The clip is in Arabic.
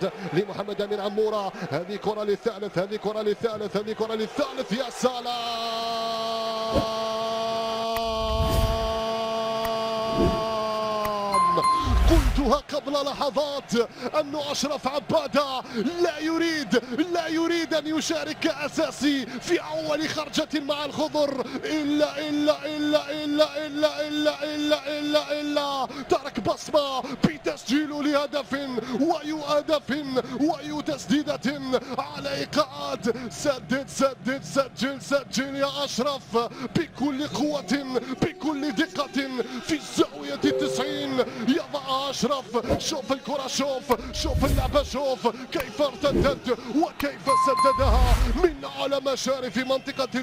العرض لمحمد أمين عمورة. هذه كرة للثالث، هذه كرة للثالث، هذه كرة للثالث. يا سلام، قلتها قبل لحظات أن أشرف عبادة لا يريد أن يشارك كأساسي في أول خرجة مع الخضر إلا ترك بصمة بتسجيل لهدف وتسديدة على إيقاعات. سجل يا أشرف بكل قوة بكل دقة في الزاوية 90. يضع أشرف، شوف الكرة، شوف اللعبة، شوف كيف ارتدت وكيف سددها من على مشارف منطقة